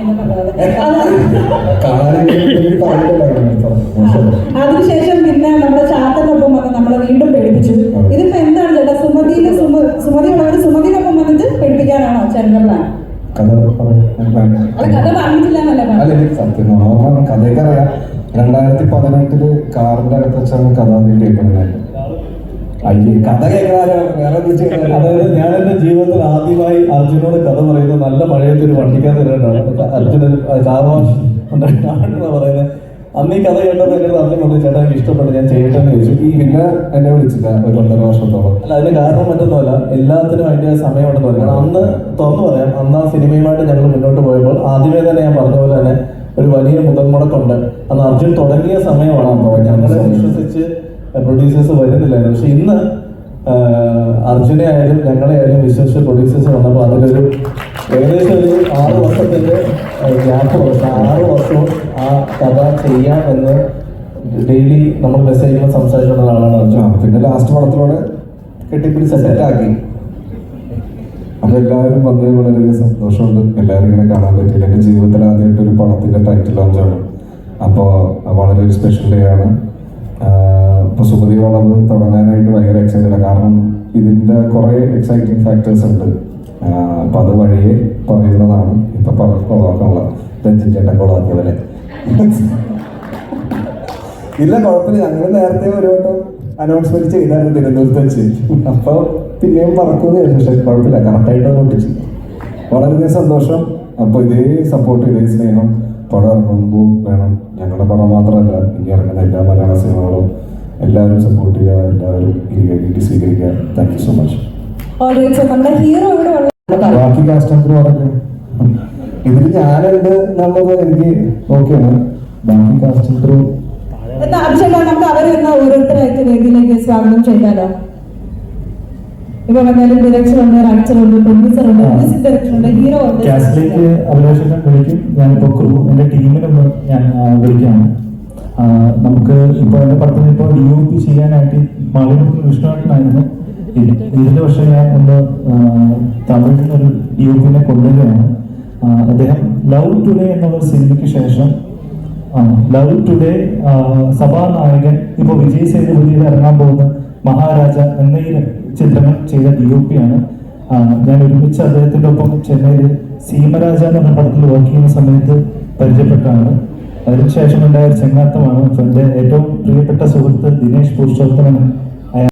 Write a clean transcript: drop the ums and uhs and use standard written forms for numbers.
എന്ന് പറഞ്ഞത്. അതിനുശേഷം പിന്നെ നമ്മുടെ ചാത്തനൊപ്പം വന്ന് നമ്മളെ വീണ്ടും പേടിപ്പിച്ചു. ഇതിപ്പോ എന്താണ് ചേട്ടാ, സുമതിയുള്ളവർ സുമതിനൊപ്പം വന്നിട്ട് പേടിപ്പിക്കാനാണോ ചേട്ടൻ്റെ പ്ലാൻ? കഥ പറഞ്ഞിട്ടില്ല എന്നല്ല കഥയൊക്കെ അറിയാം. 2018 കാറിന്റെ അകത്ത് വെച്ചാണ് കഥ കേൾക്കുന്നത്. കഥ അതായത് ഞാൻ എന്റെ ജീവിതത്തിൽ ആദ്യമായി അർജുനോട് കഥ പറയുന്നത് നല്ല മഴയത്ത് ഒരു വണ്ടിക്കകത്തിട്ടാണ്. അർജുന കാർ വാഷ് പറയുന്നത്. അന്ന് ഈ കഥ കേട്ടപ്പോൾ എന്നോട് അർജുൻ പറഞ്ഞു, ചേട്ടാ എനിക്ക് ഇഷ്ടപ്പെട്ടു, ഞാൻ ചെയ്യട്ടെന്ന് ചോദിച്ചു. പിന്നെ എന്നെ വിളിച്ചില്ല ഒരു 1.5 വർഷത്തോളം. അല്ല, അതിന് കാരണം മറ്റൊന്നുമല്ല, എല്ലാത്തിനും അതിൻ്റെ സമയമുണ്ടെന്ന് പറഞ്ഞു. കാരണം അന്ന് തുറന്നു പറയാം, അന്ന് ആ സിനിമയുമായിട്ട് ഞങ്ങൾ മുന്നോട്ട് പോയപ്പോൾ ആദ്യമേ തന്നെ ഞാൻ പറഞ്ഞ പോലെ തന്നെ ഒരു വലിയ മുതൽമുടക്കുണ്ട്. അന്ന് അർജുൻ തുടങ്ങിയ സമയമാണ്. ഞങ്ങളെ വിശ്വസിച്ച് പ്രൊഡ്യൂസേഴ്സ് വരുന്നില്ലായിരുന്നു. പക്ഷെ ഇന്ന് അർജുനെ ആയാലും ഞങ്ങളെ ആയാലും വിശ്വസിച്ച് പ്രൊഡ്യൂസേഴ്സ് വന്നപ്പോൾ അതിലൊരു ഏകദേശം ഒരു 6 വർഷത്തിൻ്റെ ഗ്യാപ്പ് വന്നു. 6 വർഷവും ആ കഥ ചെയ്യാം എന്ന് ഡെയിലി നമ്മൾ മെസ്സേജുകൾ സംസാരിച്ചുള്ള ആളാണ് അർജുൻ. പിന്നെ ലാസ്റ്റ് പടത്തിലൂടെ കെട്ടിപ്പിടിച്ച് സെറ്റാക്കി. അപ്പൊ എല്ലാവരും വന്നതിൽ വളരെയധികം സന്തോഷമുണ്ട്. എല്ലാവരും ഇങ്ങനെ കാണാൻ പറ്റില്ല. എൻ്റെ ജീവിതത്തിൽ ആദ്യമായിട്ട് ഒരു പടത്തിന്റെ ടൈറ്റിൽ ലോഞ്ചാണ്. അപ്പോൾ വളരെ ഒരു സ്പെഷ്യൽ ഡേ ആണ്. ഇപ്പോൾ സുമതി വളർന്ന് തുടങ്ങാനായിട്ട് ഭയങ്കര എക്സൈറ്റഡ്. കാരണം ഇതിൻ്റെ കുറേ എക്സൈറ്റിംഗ് ഫാക്ടേഴ്സ് ഉണ്ട്. അപ്പം അത് വഴിയെ പറയുന്നതാണ്. ഇപ്പം കൊളാക്കാനുള്ള രഞ്ജിൻ ചേട്ടൻ കൊളാക്കിയവരെ ഇല്ല, കുഴപ്പമില്ല. ഞങ്ങൾ നേരത്തെ ഒരു വട്ടം അനൗൺസ്മെന്റ് ചെയ്തായിരുന്നു തിരുവനന്തപുരത്ത് വെച്ച്. അപ്പോൾ പിന്നെയും പറക്കുമെന്ന് ചോദിച്ചു. പക്ഷേ കുഴപ്പമില്ല, കറക്റ്റായിട്ട് ഒട്ടിച്ച്. വളരെയധികം സന്തോഷം. അപ്പോൾ ഇതേ സപ്പോർട്ട്, ഇതേ സ്നേഹം പടം ഇറങ്ങുമ്പോൾ വേണം. ഞങ്ങളുടെ പടം മാത്രമല്ല, ഇനി ഇറങ്ങുന്ന എല്ലാ മലയാള സിനിമകളും എല്ലാവരും സപ്പോർട്ട് ചെയ്യുക, എല്ലാവരും ഇരുകൈയിട്ട് സ്വീകരിക്കുക. Thank you so much. ബാക്കി കാസ്റ്റ് അത്ര പറഞ്ഞു ഇതിൽ ഞാനുണ്ട് എന്നുള്ളത് എനിക്ക് ഓക്കെയാണ്. ബാക്കി കാസ്റ്റ് അത്ര നമുക്ക് അവരെന്ന ഓരോരുത്തരായിട്ട് വേദിയിലേക്ക് സ്വാഗതം ചെയ്താലോ? ഇപ്പൊ ഡയറക്ടർ ഉണ്ട്, റൈറ്റർ ഉണ്ട്, പ്രൊഡ്യൂസർ ഉണ്ട്, മ്യൂസിക് ഡയറക്ടർ ഉണ്ട്, ഹീറോ ഉണ്ട്. കാസ്റ്റിലേക്ക് അഭിലാഷം വിളിക്കും. ഞാനിപ്പോ എന്റെ ടീമിനൊന്ന് ഞാൻ വിളിക്കുകയാണ്. നമുക്ക് ഇപ്പോൾ എന്റെ പടത്തിന് ഇപ്പോൾ DOP ചെയ്യാനായിട്ട് മാളികപ്പുറം വിഷ്ണുവായിട്ടായിരുന്നു. ഇതിന്റെ പക്ഷേ ഞാൻ ഒന്ന് തമിഴിൽ നിന്നൊരു DOP കൊണ്ടുവരികയാണ്. അദ്ദേഹം ലവ് ടുഡേ എന്നുള്ള സിനിമയ്ക്ക് ശേഷം ലവ് ടുഡേ സഭാനായകൻ ഇപ്പോൾ വിജയ് സേതുപതിയിൽ ഇറങ്ങാൻ പോകുന്ന മഹാരാജ എന്ന ഈ ചിത്രങ്ങൾ ചെയ്ത DOP ആണ്. ഞാൻ ഒരുമിച്ച് അദ്ദേഹത്തിൻ്റെ ഒപ്പം ചെന്നൈയിൽ സീമരാജ എന്ന പടത്തിൽ വർക്ക് ചെയ്യുന്ന സമയത്ത് പരിചയപ്പെട്ടാണ്. അതിനുശേഷം ഉണ്ടായ ഒരു ചെങ്ങാത്തമാണ്. എൻ്റെ ഏറ്റവും പ്രിയപ്പെട്ട സുഹൃത്ത് ദിനേശ് പുരുഷോത്തമൻ